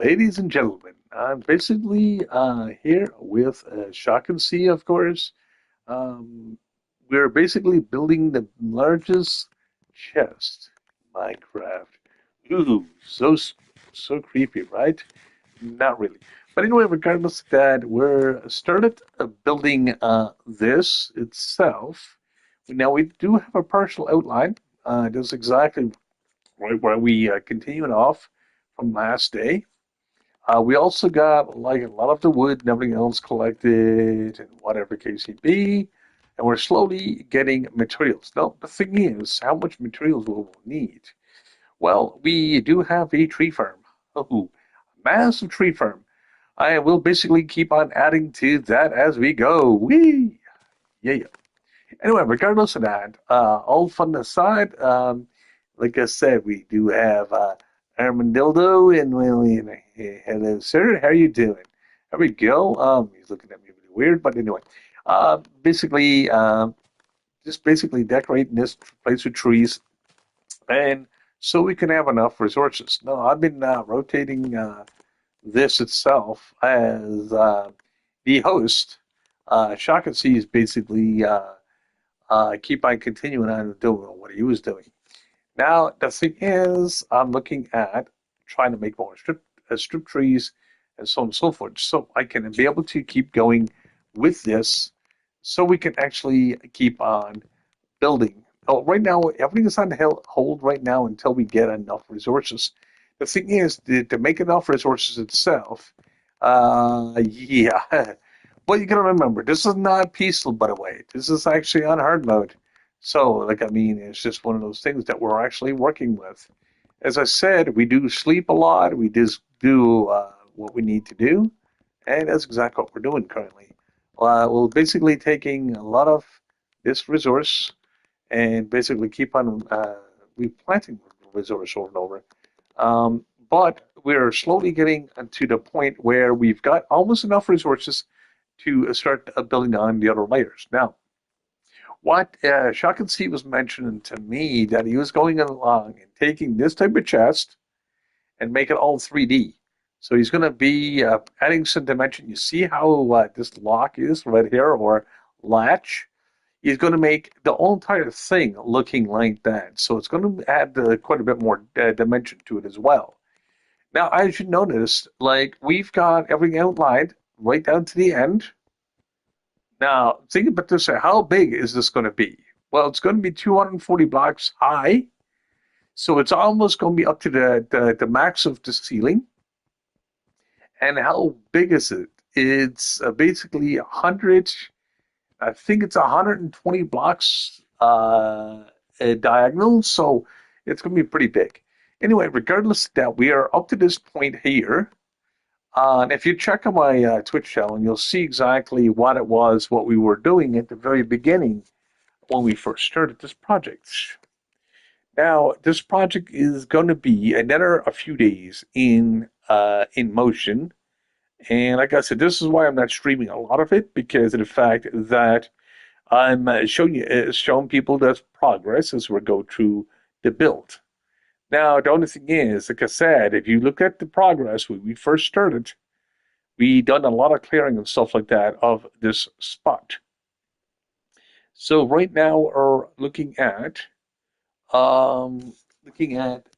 Ladies and gentlemen, I'm basically here with Shock and Sea, of course. Um, we're basically building the largest chest in Minecraft. Ooh, so creepy, right? Not really. But anyway, regardless of that, we're started building this itself. Now we do have a partial outline. Just exactly right where we continued off from last day. We also got like a lot of the wood and everything else collected and whatever case may be, and we're slowly getting materials. Now, the thing is, how much materials will we need? Well, we do have a tree farm. Oh, massive tree farm. I will basically keep on adding to that as we go. Whee! Yeah, yeah. Anyway, regardless of that, all fun aside, like I said, we do have Armandildo and William. Hey, hello, sir. How are you doing? There we go. He's looking at me really weird, but anyway, basically, just basically decorating this place with trees, and so we can have enough resources. Now, I've been rotating this itself as the host. Shaka C is basically keep on continuing on doing what he was doing. Now, the thing is, I'm looking at trying to make more strip trees and so on and so forth, so I can be able to keep going with this, so we can actually keep on building. Oh, right now, everything is on hold right now until we get enough resources. The thing is, to make enough resources itself, yeah. Well, you gotta remember, this is not peaceful, by the way. This is actually on hard mode. So, like, I mean, it's just one of those things that we're actually working with. As I said, we do sleep a lot. We just do what we need to do, and that's exactly what we're doing currently. We're basically taking a lot of this resource and basically keep on replanting the resource over and over. But we're slowly getting to the point where we've got almost enough resources to start building on the other layers. Now, what Shock and C was mentioning to me that he was going along and taking this type of chest and make it all 3D. So he's going to be adding some dimension. You see how this lock is right here, or latch? He's going to make the whole entire thing looking like that. So it's going to add quite a bit more dimension to it as well. Now, as you notice, like we've got everything outlined right down to the end. Now, think about this: how big is this going to be? Well, it's going to be 240 blocks high, so it's almost going to be up to the max of the ceiling. And how big is it? It's basically 100. I think it's 120 blocks diagonal, so it's going to be pretty big. Anyway, regardless of that, we are up to this point here. And if you check on my Twitch channel, you'll see exactly what it was, what we were doing at the very beginning when we first started this project. Now, this project is going to be another a few days in motion, and like I said, this is why I'm not streaming a lot of it, because of the fact that I'm showing people this progress as we go through the build. Now, the only thing is, like I said, if you look at the progress when we first started, we done a lot of clearing and stuff like that of this spot. So right now we're looking at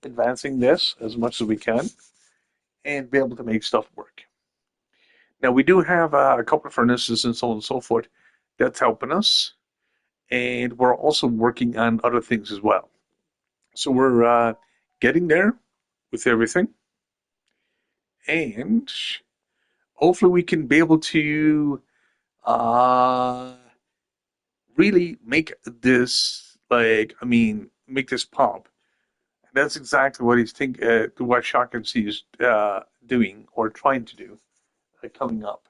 advancing this as much as we can and be able to make stuff work. Now we do have a couple of furnaces and so on and so forth that's helping us, and we're also working on other things as well. So we're getting there with everything, and hopefully we can be able to uh, really make this make this pop. And that's exactly what what Shock and C is doing or trying to do coming up.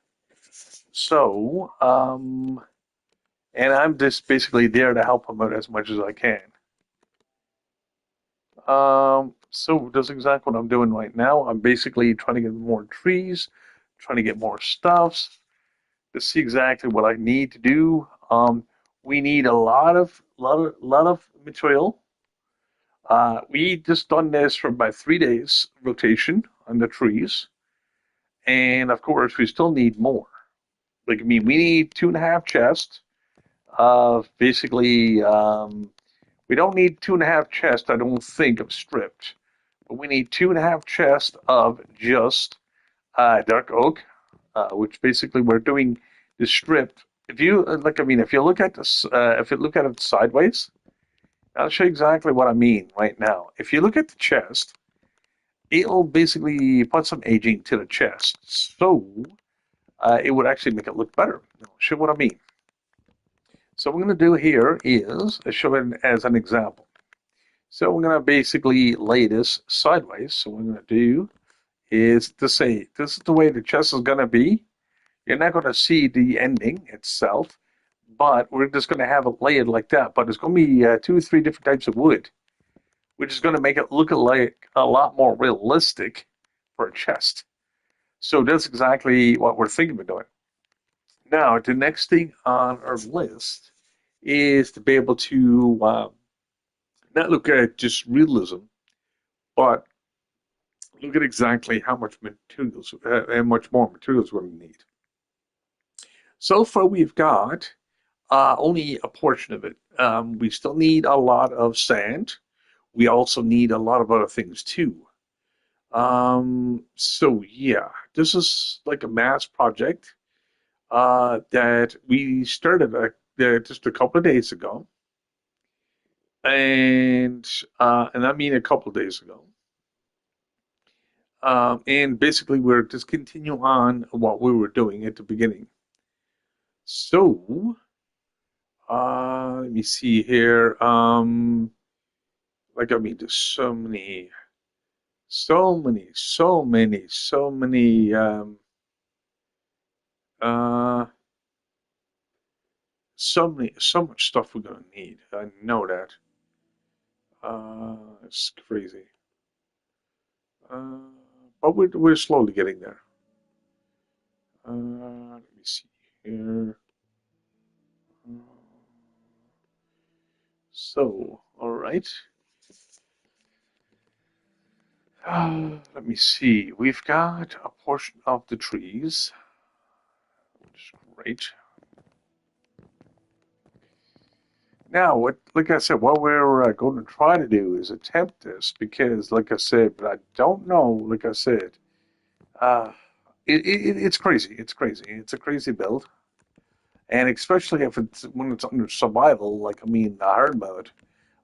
So, and I'm just basically there to help him out as much as I can. So that's exactly what I'm doing right now. I'm basically trying to get more trees, trying to get more stuffs to see exactly what I need to do. We need a lot of material. We just done this for about 3 days rotation on the trees. And of course, we still need more. Like, I mean, we need 2.5 chests of basically, we don't need 2.5 chests, I don't think, of stripped, but we need 2.5 chests of just dark oak, which basically we're doing the stripped. If you like, I mean, if you look at this, if you look at it sideways, I'll show you exactly what I mean right now. If you look at the chest, it'll basically put some aging to the chest, so it would actually make it look better. I'll show you what I mean. So what we're going to do here is show it as an example. So we're going to basically lay this sideways. So what we're going to do is to say this is the way the chest is going to be. You're not going to see the ending itself, but we're just going to have it laid like that. But it's going to be 2 or 3 different types of wood, which is going to make it look like a lot more realistic for a chest. So that's exactly what we're thinking of doing. Now, the next thing on our list is to be able to not look at just realism, but look at exactly how much materials and much more materials we're going to need. So far, we've got only a portion of it. We still need a lot of sand. We also need a lot of other things too. So yeah, this is like a mass project that we started just a couple of days ago, and I mean a couple of days ago. And basically, we're just continuing on what we were doing at the beginning. So, let me see here. Like I mean, there's so many, uh, so much stuff we're gonna need. I know that. It's crazy. Uh, but we're slowly getting there. Let me see here. So, all right. Let me see. We've got a portion of the trees, which is great. Now, like I said, what we're going to try to do is attempt this because, like I said, but I don't know. Like I said, uh, it's crazy. It's crazy. It's a crazy build, and especially if it's when it's under survival. Like I mean, the hard mode.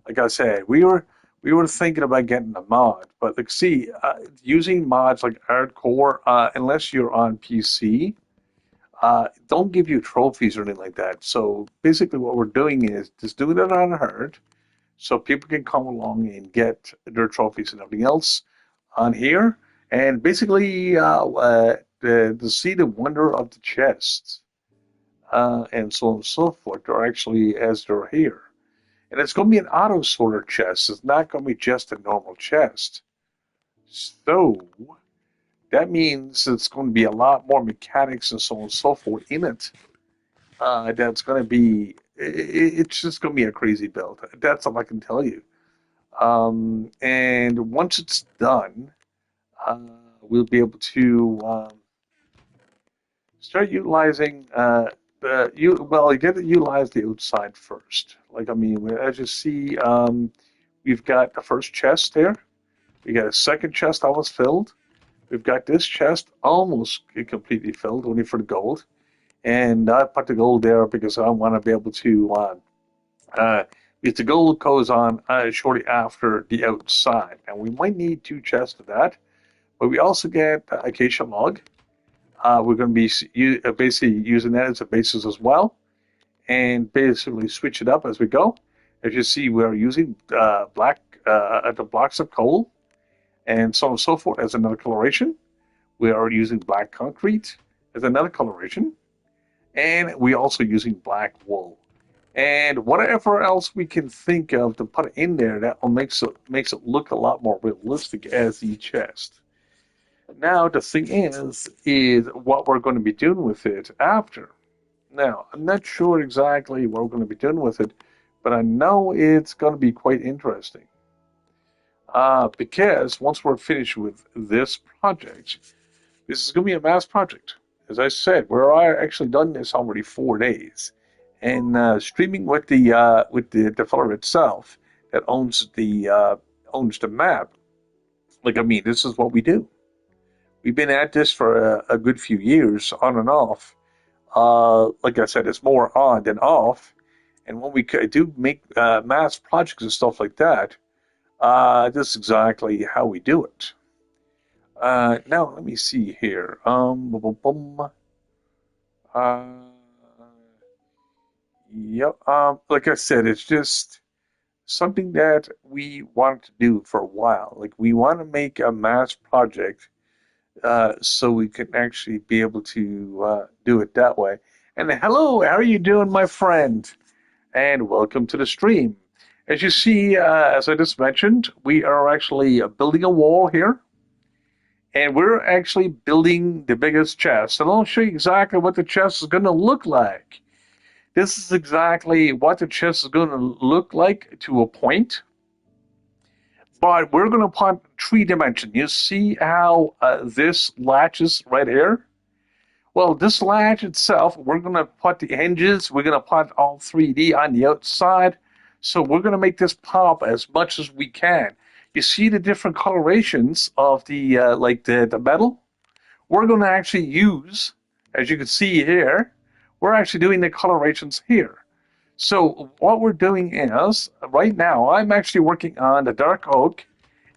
Like I said, we were thinking about getting a mod, but like, see, using mods like hardcore, unless you're on PC, don't give you trophies or anything like that. So basically, what we're doing is just doing it on hard, so people can come along and get their trophies and everything else on here, and basically to see the wonder of the chests and so on and so forth. They're actually as they're here. And it's going to be an auto sorter chest. It's not going to be just a normal chest. So that means it's going to be a lot more mechanics and so on and so forth in it. That's going to be, it's just going to be a crazy build. That's all I can tell you. And once it's done, uh, we'll be able to start utilizing you get to utilize the outside first. Like I mean, as you see, we've got the first chest there. We got a second chest almost filled. We've got this chest almost completely filled, only for the gold. And I put the gold there because I want to be able to, because the gold goes on shortly after the outside. And we might need 2 chests of that. But we also get acacia log. We're going to be basically using that as a basis as well, and basically switch it up as we go. As you see, we're using the blocks of coal and so on and so forth as another coloration. We are using black concrete as another coloration, and we're also using black wool. And whatever else we can think of to put in there that will makes it look a lot more realistic as the chest. Now the thing is what we're going to be doing with it after. Now I'm not sure exactly what we're going to be doing with it, but I know it's going to be quite interesting. Because once we're finished with this project, This is going to be a mass project. As I said, we're actually done this already 4 days, and streaming with the developer itself that owns the map. Like I mean, this is what we do. We've been at this for a good few years, on and off. Like I said, it's more on than off. And when we do make mass projects and stuff like that, this is exactly how we do it. Now, let me see here. Boom, boom, boom. Yep. Like I said, it's just something that we want to do for a while. Like we want to make a mass project, so we can actually be able to do it that way. And hello, how are you doing, my friend? And welcome to the stream. As you see, as I just mentioned, we are actually building a wall here. And we're actually building the biggest chest. And I'll show you exactly what the chest is going to look like. This is exactly what the chest is going to look like to a point. But we're going to put 3 dimension. You see how this latches right here? Well, this latch itself, we're going to put the hinges. We're going to put all 3D on the outside. So we're going to make this pop as much as we can. You see the different colorations of the like the metal? We're going to actually use, as you can see here, we're actually doing the colorations here. So what we're doing is, right now, I'm actually working on the dark oak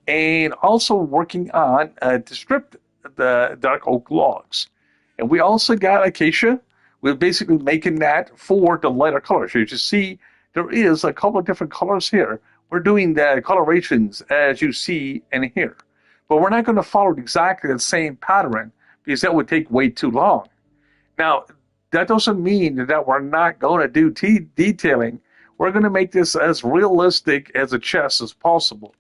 and also working on to strip the dark oak logs. And we also got acacia. We're basically making that for the lighter colors. You see, there is a couple of different colors here. We're doing the colorations as you see in here. But we're not going to follow exactly the same pattern because that would take way too long. Now, that doesn't mean that we're not going to do detailing. We're going to make this as realistic as a chest as possible.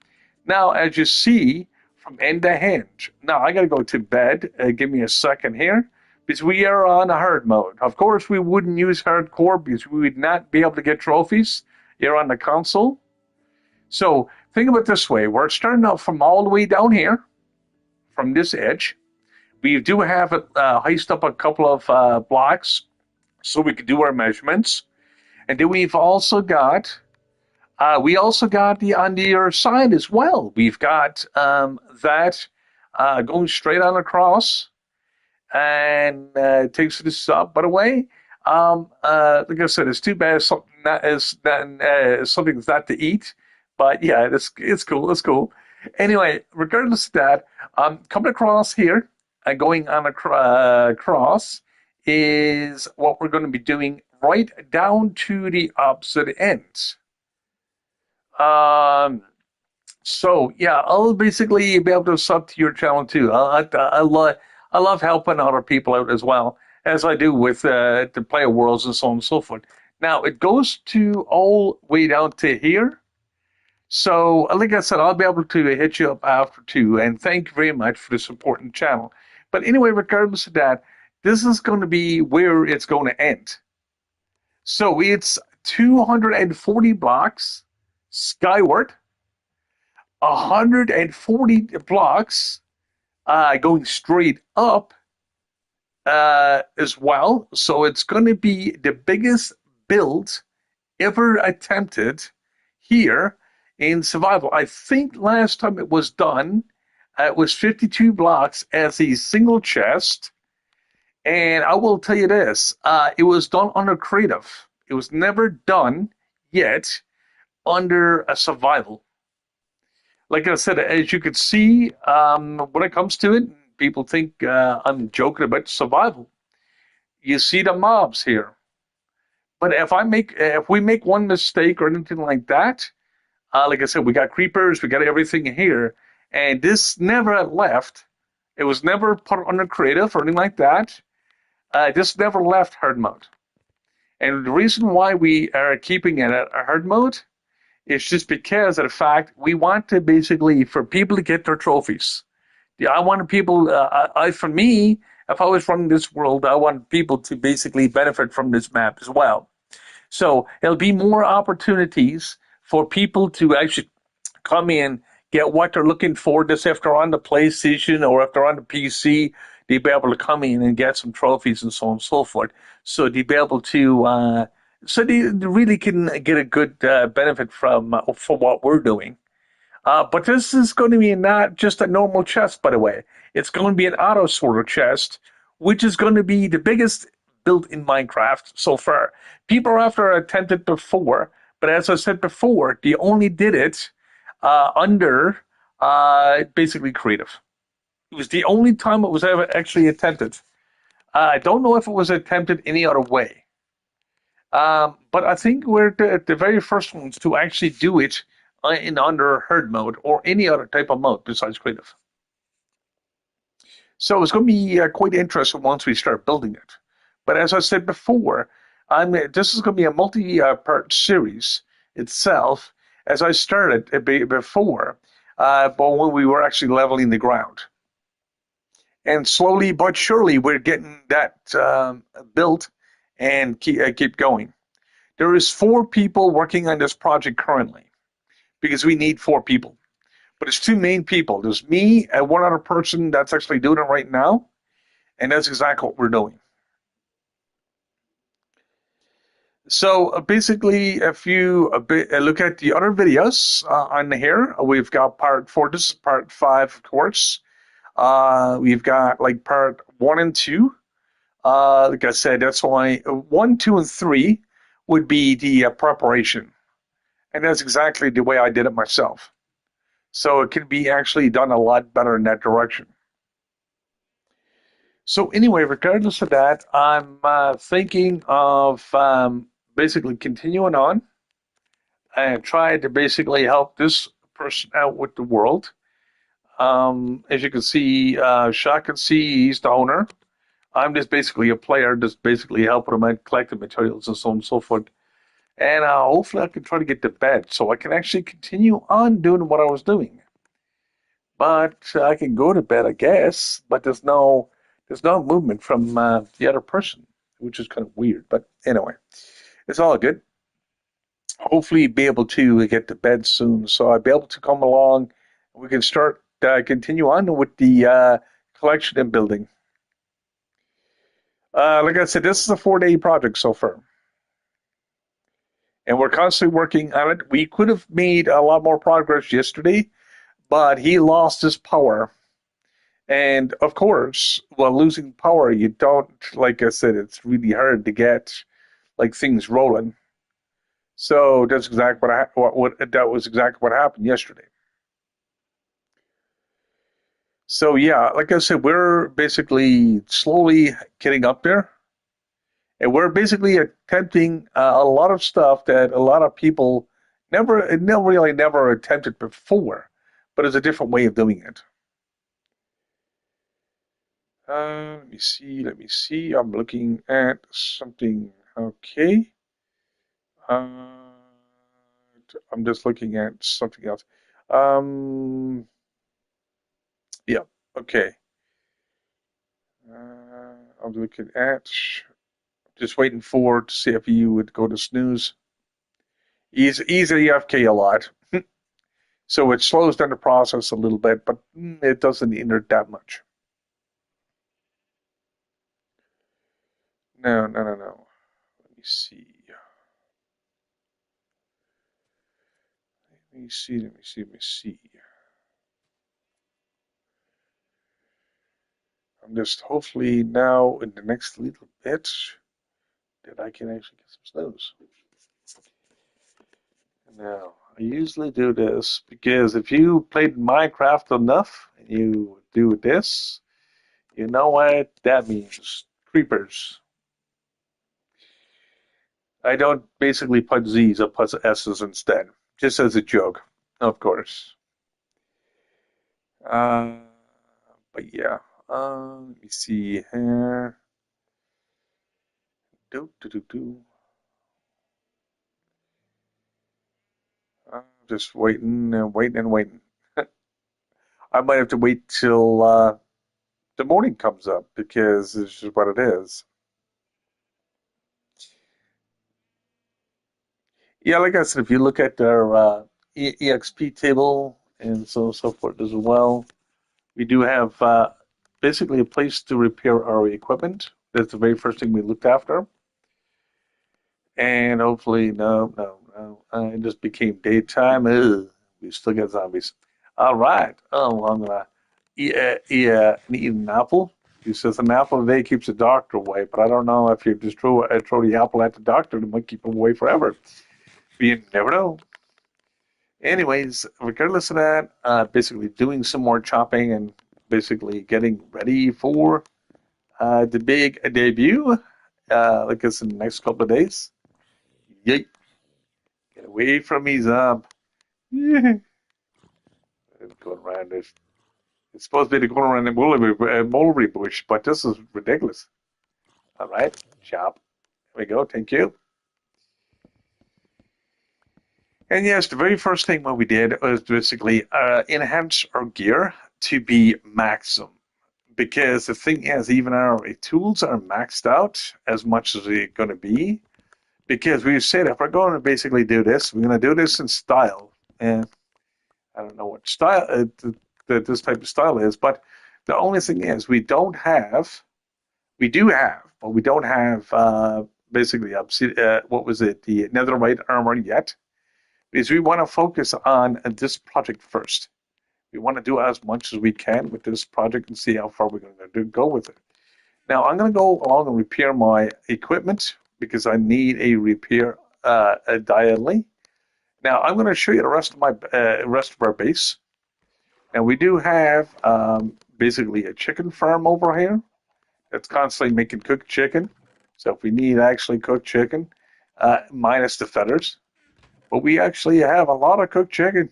Now, as you see, from end to hinge. Now, I got to go to bed. Give me a second here. Because we are on a hard mode. Of course, we wouldn't use hardcore because we would not be able to get trophies here on the console. So think of it this way. We're starting out from all the way down here, from this edge. We do have it heist up a couple of blocks so we can do our measurements. And then we've also got, the on the other side as well. We've got that going straight on across. And it takes this up. By the way, like I said, it's too bad something something's not to eat. But yeah, it's cool. It's cool. Anyway, regardless of that, coming across here and going on across is what we're going to be doing right down to the opposite ends. So yeah, I'll basically be able to sub to your channel too. I love helping other people out as well as I do with the player worlds and so on and so forth. Now it goes to all the way down to here. So like I said, I'll be able to hit you up after too. And thank you very much for the support in the channel. But anyway, regardless of that, this is going to be where it's going to end. So it's 240 blocks skyward. 140 blocks going straight up as well. So it's going to be the biggest build ever attempted here in survival. I think last time it was done, it was 52 blocks as a single chest. And I will tell you this, it was done under creative. It was never done yet under a survival. Like I said, as you can see, when it comes to it, people think I'm joking about survival. You see the mobs here. But if we make one mistake or anything like that, like I said, we got creepers, we got everything here, and this never left. It was never put under creative or anything like that. This never left hard mode. And the reason why we are keeping it at hard mode, it's just because of the fact we want to basically, for people to get their trophies. I want people, for me, if I was running this world, I want people to basically benefit from this map as well. So there'll be more opportunities for people to actually come in, get what they're looking for, just if they're on the PlayStation or if they're on the PC. they'd be able to come in and get some trophies and so on and so forth. So they'd be able to, so they really can get a good benefit from for what we're doing. But this is going to be not just a normal chest, by the way. It's going to be an auto sorter chest, which is going to be the biggest built in Minecraft so far. People after attempted before, but as I said before, they only did it under basically creative. It was the only time it was ever actually attempted. I don't know if it was attempted any other way. But I think we're the very first ones to actually do it in under herd mode or any other type of mode besides creative. So it's going to be quite interesting once we start building it. But as I said before, this is going to be a multi-part series itself. As I started before, but when we were actually leveling the ground, and slowly but surely we're getting that built and keep going. There is 4 people working on this project currently because we need 4 people. But it's 2 main people. There's me and one other person that's actually doing it right now, and that's exactly what we're doing. So basically, if you look at the other videos on here, we've got part 4. This is part 5, of course. We've got like part 1 and 2. Like I said, that's why 1, 2, and 3 would be the preparation. And that's exactly the way I did it myself. So it can be actually done a lot better in that direction. So anyway, regardless of that, I'm thinking of basically continuing on and try to basically help this person out with the world. As you can see, Shaq can see he's the owner. I'm just basically a player, just basically helping him out collecting materials and so on and so forth. And hopefully I can try to get to bed so I can actually continue on doing what I was doing. But I can go to bed, I guess. But there's no movement from the other person, which is kind of weird. But anyway, it's all good. Hopefully, be able to get to bed soon, so I'll be able to come along. We can start continue on with the collection and building. Like I said, this is a 4-day project so far, and we're constantly working on it. We could have made a lot more progress yesterday, but he lost his power. And of course, while losing power, you don't, like I said, it's really hard to get like things rolling. So that's exactly what that was exactly what happened yesterday. So yeah, like I said, we're basically slowly getting up there, and we're basically attempting a lot of stuff that a lot of people never attempted before, but it's a different way of doing it. Let me see. Let me see. I'm looking at something. Okay. Uh, I'm just looking at something else. Yeah. Okay. I'm looking at. Just waiting for to see if you would go to snooze. He's AFK a lot, so it slows down the process a little bit, but it doesn't hinder that much. No, no, no, no. Let me see. Let me see. Let me see. Let me see. I'm just hopefully now in the next little bit that I can actually get some snooze. Now, I usually do this because if you played Minecraft enough and you do this, you know what that means. Creepers. I don't basically put Z's, I put S's instead, just as a joke, of course. Uh, but yeah, let me see here. Do do do do. I'm just waiting and waiting and waiting. I might have to wait till the morning comes up because it's just what it is. Yeah, like I said, if you look at their EXP table and so forth as well, we do have basically a place to repair our equipment. That's the very first thing we looked after. And hopefully, no, no, no. It just became daytime. Ugh, we still got zombies. All right. Oh, well, I'm gonna eat an apple. He says an apple a day keeps the doctor away, but I don't know if you just throw the apple at the doctor, it might keep him away forever. But you never know. Anyways, regardless of that, basically doing some more chopping and basically getting ready for the big debut. Like it's in the next couple of days. Yay! Get away from me, Zob. Yeah. It's going around this. It's supposed to be going around the mulberry bush, but this is ridiculous. All right, chop. There we go. Thank you. And yes, the very first thing what we did was basically enhance our gear to be maximum. Because the thing is, even our tools are maxed out as much as they're going to be. Because we said if we're going to basically do this, we're going to do this in style. And I don't know what style this type of style is, but the only thing is we do have, but we don't have basically what was it, the netherite armor yet. Because we want to focus on this project first. We want to do as much as we can with this project and see how far we're going to go with it. Now, I'm going to go along and repair my equipment because I need a repair diagonally. Now, I'm going to show you the rest of my rest of our base. Now, we do have basically a chicken farm over here that's constantly making cooked chicken. So if we need actually cooked chicken, minus the feathers, but we actually have a lot of cooked chicken.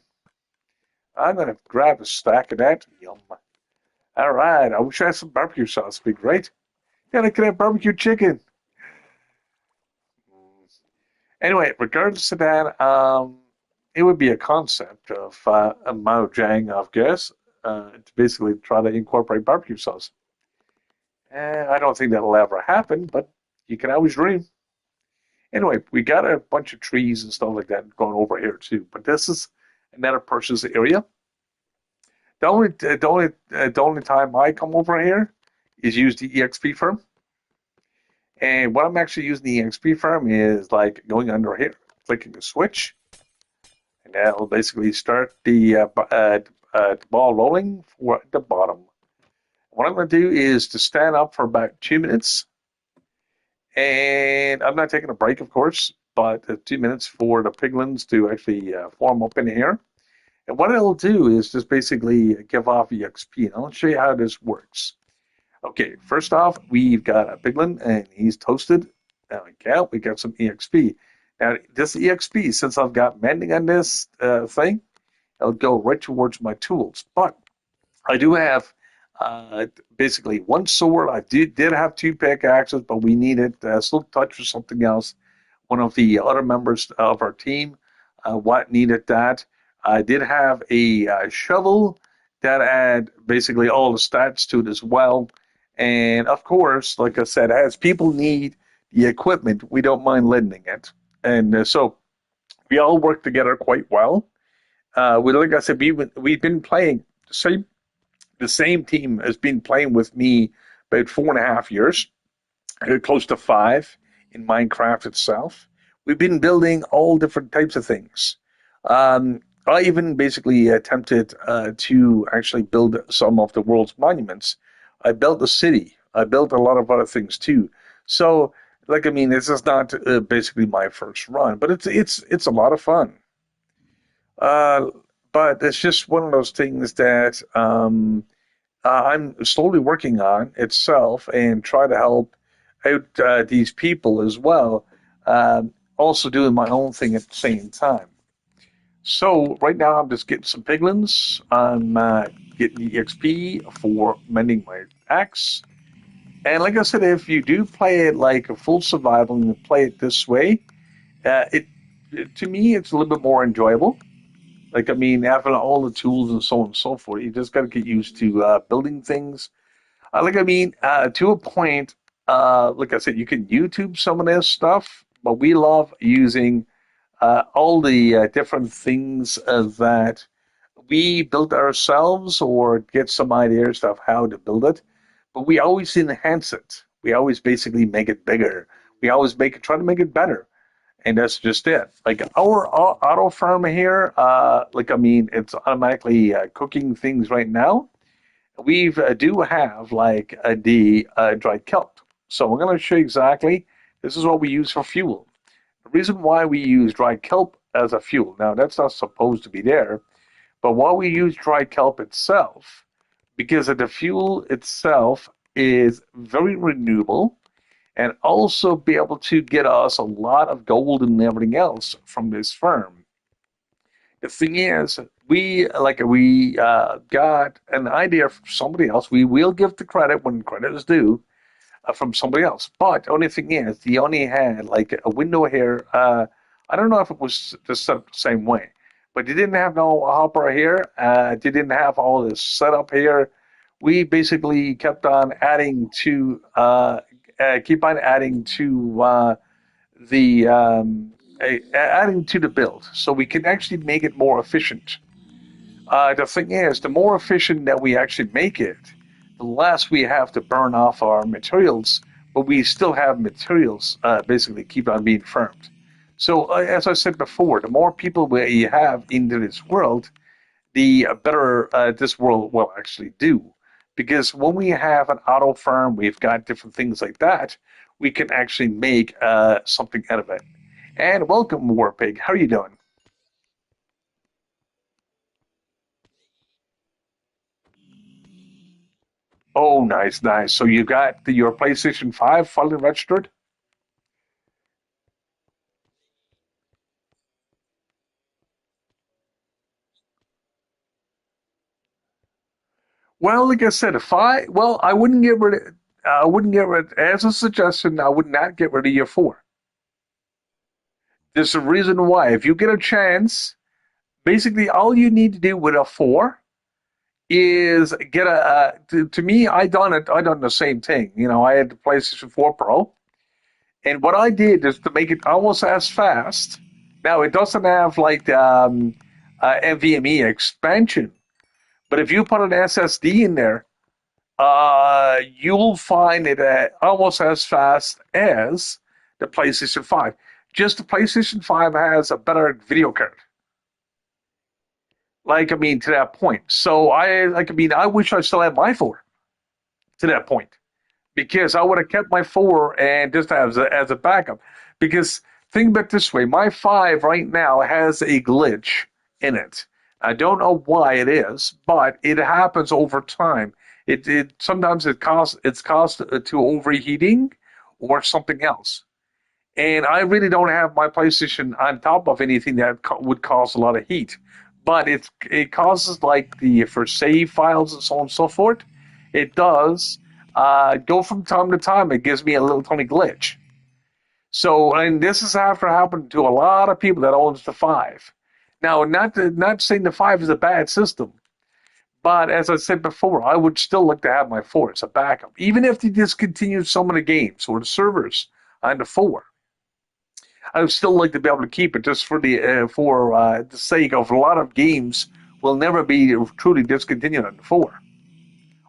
I'm going to grab a stack of that. Yum. All right. I wish I had some barbecue sauce. It'd be great. Yeah, I could have barbecue chicken. Anyway, regardless of that, it would be a concept of a Mojang, I guess, to basically try to incorporate barbecue sauce. I don't think that'll ever happen, but you can always dream. Anyway, we got a bunch of trees and stuff like that going over here too, but this is another person's area. The only time I come over here is use the EXP farm. And what I'm actually using the EXP farm is like going under here, clicking the switch, and that'll basically start the ball rolling for the bottom. What I'm going to do is to stand up for about 2 minutes, and I'm not taking a break, of course, but 2 minutes for the piglins to actually form up in here. And what it'll do is just basically give off EXP, and I'll show you how this works. Okay, first off, we've got a piglin, and he's toasted. There we go. We got some EXP. Now, this EXP, since I've got mending on this thing, it'll go right towards my tools. But I do have basically one sword. I did have two pickaxes, but we needed silk touch or something else. One of the other members of our team what needed that. I did have a shovel that had basically all the stats to it as well. And of course, like I said, as people need the equipment, we don't mind lending it. And so we all work together quite well. Like I said, we've been playing the same team has been playing with me about 4.5 years, close to 5 in Minecraft itself. We've been building all different types of things. I even basically attempted to actually build some of the world's monuments. I built a city. I built a lot of other things too. So, like I mean, this is not basically my first run, but it's a lot of fun. Uh, but it's just one of those things that I'm slowly working on itself and try to help out these people as well. Also doing my own thing at the same time. So right now I'm just getting some piglins. I'm getting the EXP for mending my axe. And like I said, if you do play it like a full survival and you play it this way, it to me it's a little bit more enjoyable. Like I mean, having all the tools and so on and so forth, you just got to get used to building things. Like I mean, to a point. Like I said, you can YouTube some of this stuff, but we love using all the different things that we built ourselves or get some ideas of how to build it. but we always enhance it. We always basically make it bigger. We always try to make it better. And that's just it. Like our auto farm here, like I mean, it's automatically cooking things right now. We do have like the dried kelp. So I'm going to show you exactly. This is what we use for fuel. The reason why we use dried kelp as a fuel. Now that's not supposed to be there, but why we use dried kelp itself, because the fuel itself is very renewable and also be able to get us a lot of gold and everything else from this firm. The thing is, we got an idea from somebody else. We will give the credit when credit is due from somebody else. But the only thing is, he only had like a window here. I don't know if it was just set up the same way, but they didn't have no hopper here. They didn't have all this setup here. We basically keep on adding to the adding to the build, so we can actually make it more efficient. The thing is, the more efficient that we actually make it, the less we have to burn off our materials, but we still have materials basically keep on being farmed. So, as I said before, the more people we have into this world, the better this world will actually do. Because when we have an auto farm, we've got different things like that, we can actually make something out of it. And welcome, Warpig. How are you doing? Oh, nice, nice. So you got your PlayStation 5 fully registered? Well, like I said, I wouldn't get rid of, as a suggestion, I would not get rid of your four. There's a reason why. If you get a chance, basically all you need to do with a four is get to me, I done the same thing. You know, I had the PlayStation 4 Pro, and what I did is to make it almost as fast. Now, it doesn't have like the NVMe expansion, but if you put an SSD in there, you'll find it almost as fast as the PlayStation 5. Just the PlayStation 5 has a better video card. Like, I mean, to that point. So I wish I still had my four to that point, because I would have kept my four and just as a backup. Because think about it this way, my five right now has a glitch in it. I don't know why it is, but it happens over time. It sometimes it's caused to overheating or something else. And I really don't have my PlayStation on top of anything that would cause a lot of heat. But it causes like the for save files and so on and so forth. It does go from time to time. It gives me a little tiny glitch. So, and this is after happened to a lot of people that owns the five. Now, not saying the five is a bad system, but as I said before, I would still like to have my four as a backup, even if they discontinue some of the games or the servers on the four. I would still like to be able to keep it just for the sake of a lot of games will never be truly discontinued on the four,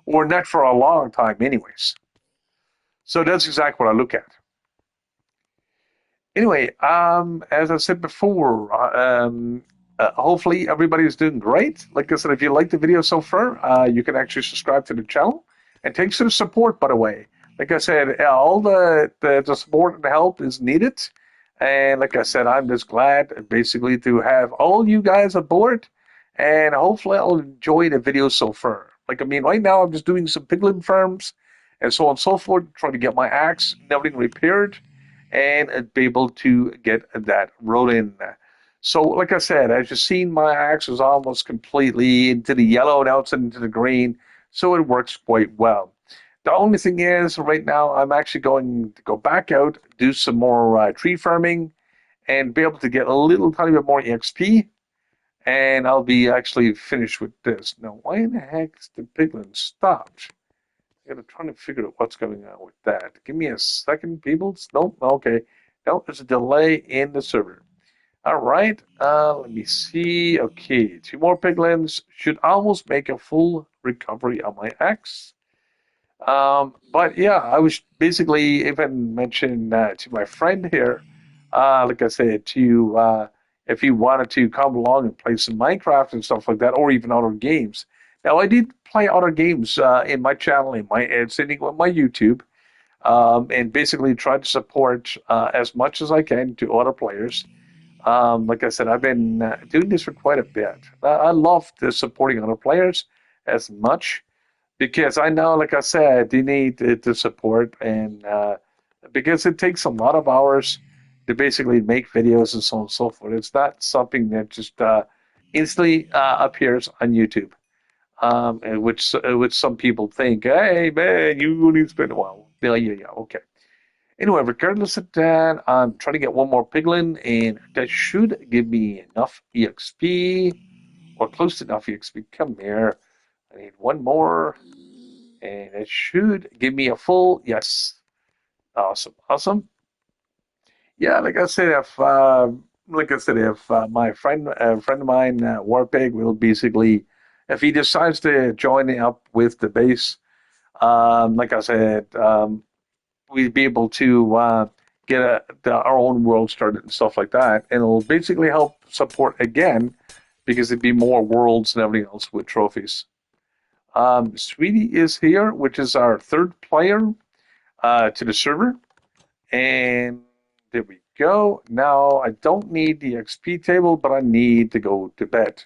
or not for a long time, anyways. So that's exactly what I look at. Anyway, as I said before, hopefully everybody is doing great. Like I said, if you like the video so far, you can actually subscribe to the channel. And thanks for the support, by the way. Like I said, all the support and help is needed. And like I said, I'm just glad basically to have all you guys aboard. And hopefully I'll enjoy the video so far. Like, I mean, right now I'm just doing some piglin farms and so on and so forth, trying to get my axe and everything repaired and be able to get that rolling. So, like I said, as you've seen, my axe is almost completely into the yellow, now it's into the green, so it works quite well. The only thing is, right now, I'm actually going to go back out, do some more tree farming, and be able to get a little tiny bit more EXP, and I'll be actually finished with this. Now, why in the heck is the piglin stopped? I gotta try to figure out what's going on with that. Give me a second, people. Nope. Okay. Nope. There's a delay in the server. All right. Let me see. Okay, two more piglins should almost make a full recovery on my axe. But yeah, I was basically even mentioning to my friend here, like I said, to if he wanted to come along and play some Minecraft and stuff like that, or even other games. Now, I did play other games in my channel, in my and sitting on my YouTube, and basically try to support as much as I can to other players. Like I said, I've been doing this for quite a bit. I love the supporting other players as much because I know, like I said, you need the support, and because it takes a lot of hours to basically make videos and so on and so forth. It's not something that just instantly appears on YouTube, and which some people think, hey man, you only spend a while. Yeah, okay. Anyway, regardless of that, I'm trying to get one more piglin, and that should give me enough EXP, or close to enough EXP. Come here. I need one more, and it should give me a full yes. Awesome, awesome. Yeah, like I said, if my friend of mine, Warpig, will basically, if he decides to join up with the base, like I said, we'd be able to get our own world started and stuff like that, and it'll basically help support again because it'd be more worlds and everything else with trophies. Sweetie is here, which is our third player to the server, and there we go. Now I don't need the XP table, but I need to go to bed.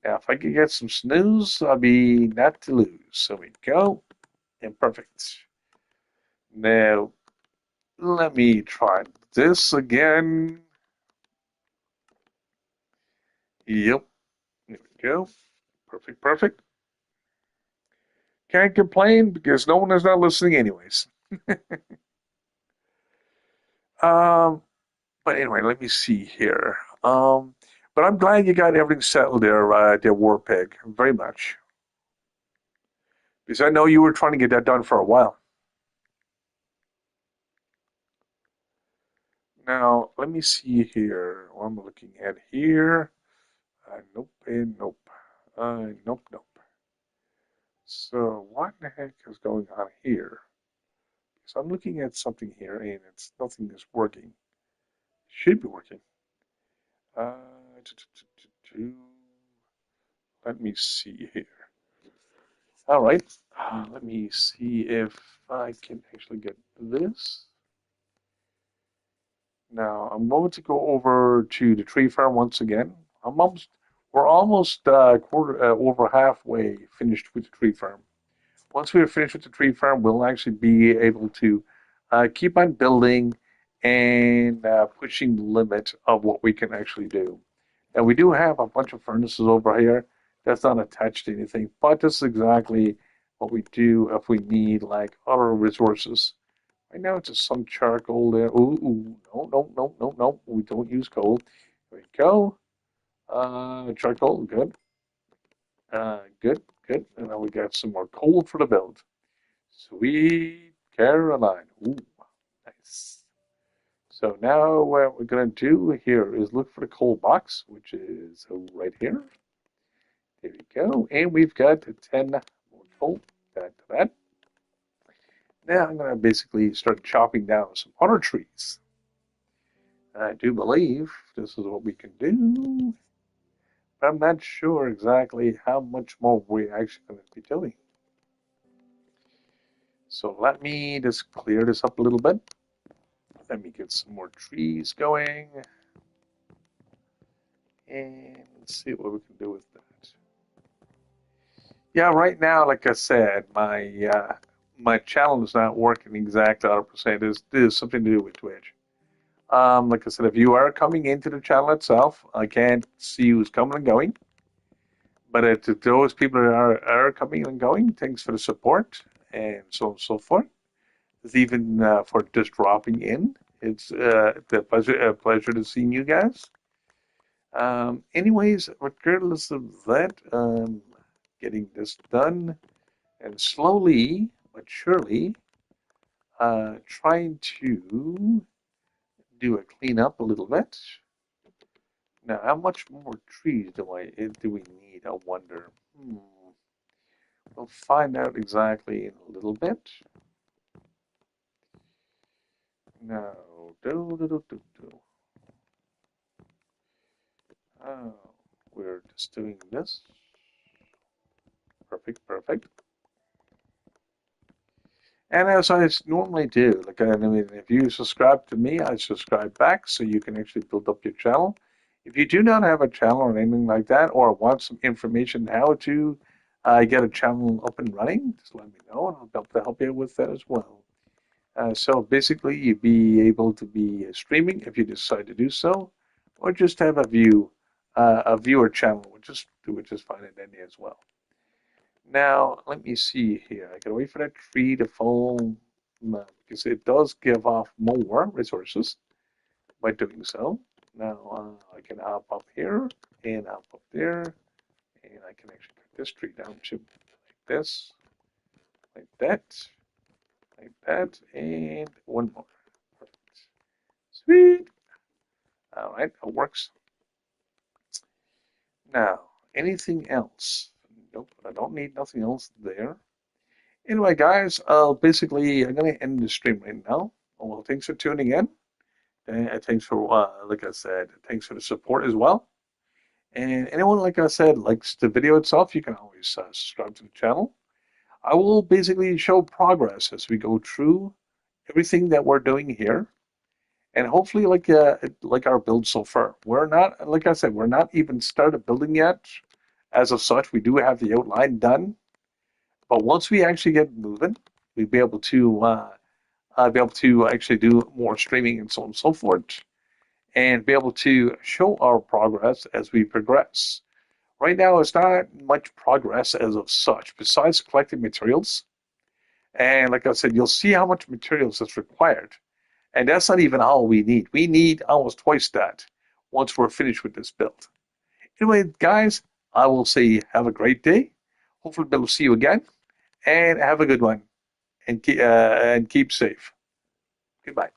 Now, if I could get some snooze, I'll be not to lose. So we go, and perfect. Now, let me try this again. Yep, there we go. Perfect, perfect. Can't complain because no one is not listening anyways. Um, but anyway, let me see here. But I'm glad you got everything settled there, Warpig. Very much. Because I know you were trying to get that done for a while. Now, let me see here. What am I looking at here? Nope, and nope. Nope, nope. So, what the heck is going on here? So I'm looking at something here, and it's nothing is working. Should be working. Uh, Let me see here. All right. Let me see if I can actually get this. Now I'm going to go over to the tree farm once again. We're almost over halfway finished with the tree farm. Once we're finished with the tree farm, we'll actually be able to keep on building and pushing the limit of what we can actually do. And we do have a bunch of furnaces over here that's not attached to anything, but this is exactly what we do if we need like other resources. Right now, it's just some charcoal there. Ooh, no, no, no, no, no. We don't use coal. There we go. Charcoal, good. Good, good. And now we got some more coal for the build. Sweet Caroline. Ooh, nice. So now what we're going to do here is look for the coal box, which is right here. There we go. And we've got 10 more coal. Back to that. Now I'm going to basically start chopping down some other trees. I do believe this is what we can do, but I'm not sure exactly how much more we're actually going to be doing. So let me just clear this up a little bit. Let me get some more trees going and see what we can do with that. Yeah, right now, like I said, my channel is not working exact 100%. There's something to do with Twitch. Like I said, if you are coming into the channel itself, I can't see who's coming and going. But to those people that are coming and going, thanks for the support and so on and so forth. It's even for just dropping in. It's a pleasure to see you guys. Anyways, regardless of that, getting this done and slowly but surely trying to do a cleanup a little bit. Now, how much more trees do we need? I wonder. We'll find out exactly in a little bit. No, do. Oh, we're just doing this. Perfect, perfect. And as I normally do, like I mean, if you subscribe to me, I subscribe back so you can actually build up your channel. If you do not have a channel or anything like that, or want some information how to get a channel up and running, just let me know, and I'll be able to help you with that as well. So basically, you'd be able to be streaming if you decide to do so, or just have a viewer channel, which is fine and dandy as well. Now, let me see here. I gotta wait for that tree to fall because it does give off more resources by doing so. Now, I can hop up here and hop up there, and I can actually cut this tree down to like this, like that, like that, and one more. Perfect. Sweet. All right, that works. Now, anything else? Nope, I don't need nothing else there. Anyway, guys, basically, I'm going to end the stream right now. Well, thanks for tuning in. And thanks for, like I said, thanks for the support as well. And anyone, like I said, likes the video itself, you can always subscribe to the channel. I will basically show progress as we go through everything that we're doing here. And hopefully, like our build so far, we're not, like I said, we're not even started building yet. As of such, we do have the outline done. But once we actually get moving, we'll be able to actually do more streaming and so on and so forth, and be able to show our progress as we progress. Right now, it's not much progress as of such, besides collecting materials. And like I said, you'll see how much materials is required. And that's not even all we need. We need almost twice that once we're finished with this build. Anyway, guys, I will say have a great day. Hopefully, we'll see you again, and have a good one, and keep safe. Goodbye.